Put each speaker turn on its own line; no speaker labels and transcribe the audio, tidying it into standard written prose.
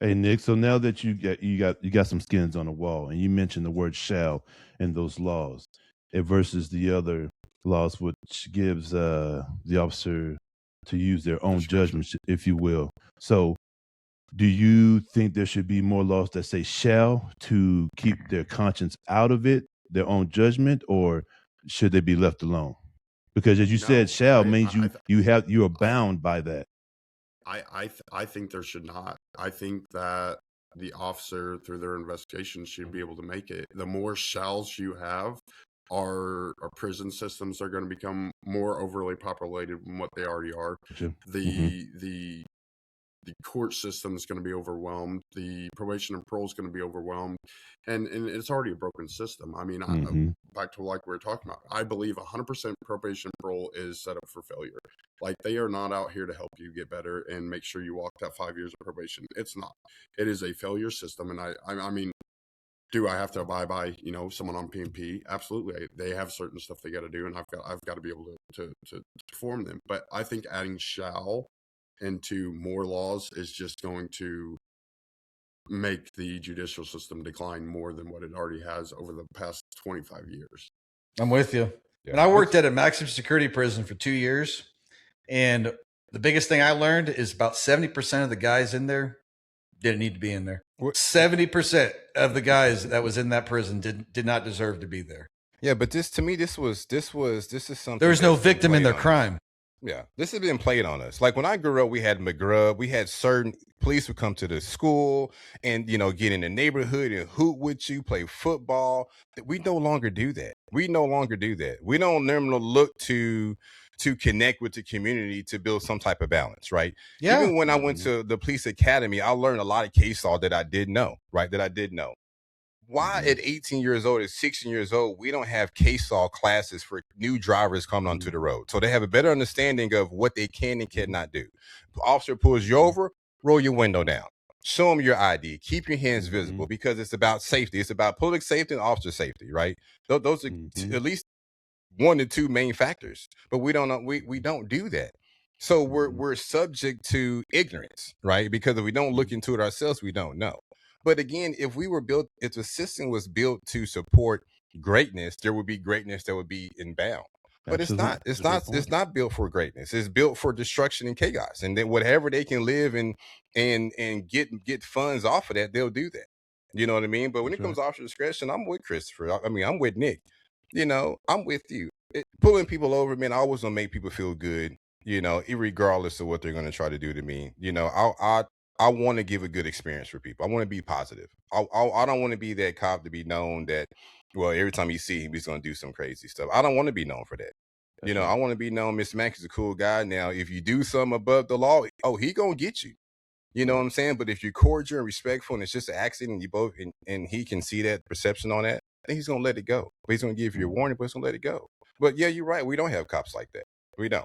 Hey Nick, so now that you got some skins on the wall, and you mentioned the word "shall" in those laws, versus the other laws, which gives the officer to use their own
Discretion.
judgment, if you will. So, do you think there should be more laws that say "shall" to keep their conscience out of it, their own judgment, or should they be left alone? Because as you said,
No,
"shall" means you are
I,
bound by that.
I think there should not. I think that the officer, through their investigation, should be able to make it. The more shells you have, our prison systems are going to become more overly populated than what they already are.
Gotcha. Mm-hmm.
The court system is going to be overwhelmed. The probation and parole is going to be overwhelmed, and it's already a broken system. I mean,
Mm-hmm.
back to like we were talking about, I believe 100% probation and parole is set up for failure. Like they are not out here to help you get better and make sure you walk that 5 years of probation. It's not. It is a failure system, and I mean, do I have to abide by someone on PMP? Absolutely. They have certain stuff they got to do, and I've got to be able to perform them. But I think adding shall into more laws is just going to make the judicial system decline more than what it already has over the past 25 years.
I'm with you.
Yeah,
And I worked at a maximum security prison for 2 years. And the biggest thing I learned is about 70% of the guys in there didn't need to be in there. 70% of the guys that was in that prison did not deserve to be there.
Yeah, but this to me, this is something.
There was no
that's been
victim in
played
their
on us.
crime.
Yeah, this has been played on us. Like when I grew up, we had McGrubb. We had certain police would come to the school and get in the neighborhood and hoot with you, play football. We no longer do that. We don't normally look to connect with the community to build some type of balance, right?
Yeah.
Even when I went to the police academy, I learned a lot of case law that I didn't know, right? That I did know. Why at 18 years old, at 16 years old, we don't have case law classes for new drivers coming onto the road, so they have a better understanding of what they can and cannot do. The officer pulls you over, roll your window down, show them your ID, keep your hands visible, because it's about safety. It's about public safety and officer safety, right? Those are at least one or two main factors, but we don't know. We don't do that. So we're subject to ignorance, right? Because if we don't look into it ourselves, we don't know. But again, if the system was built to support greatness, there would be greatness that would be inbound. But it's not.
Absolutely. That's a good
It's
point.
not built for greatness. It's built for destruction and chaos. And then whatever they can live and get funds off of that, they'll do that. You know what I mean? But when
That's
it comes
right.
to officer discretion, I'm with Christopher. I mean, I'm with Nick. I'm with you. Pulling people over, man, I always gonna make people feel good. Regardless of what they're gonna try to do to me. I want to give a good experience for people. I want to be positive. I don't want to be that cop to be known that, well, every time you see him, he's going to do some crazy stuff. I don't want to be known for that.
That's right.
I want to be known, Mr. Max is a cool guy. Now, if you do something above the law, he going to get you. You know what I'm saying? But if you're cordial and respectful and it's just an accident and you both, and he can see that perception on that, then he's going to let it go. But he's going to give you a warning, but he's going to let it go. But yeah, you're right. We don't have cops like that. We don't.